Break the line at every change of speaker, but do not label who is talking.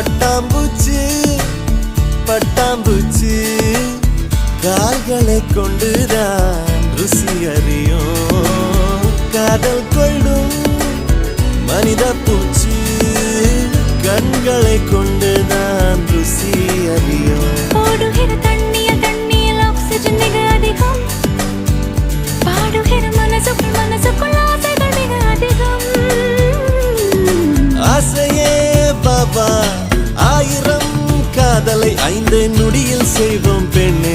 பட்டாம்பூச்சி பட்டாம்பூச்சி கால்களை கொண்டுதான் ருசி அறியும் காதல் கொள்ளும் மனித பூச்சி கண்களை கொண்டுதான் ருசி அறியும்
ஓடுகிற தண்ணியில் ஆக்சிஜன் மிக அதிகம் பாடுகிற மனசுக்குள் ஆசைகள் மிக அதிகம்
ஆசையே பாபா 1000 காதலை 5 நொடியில் செய்வோம் பெண்ணே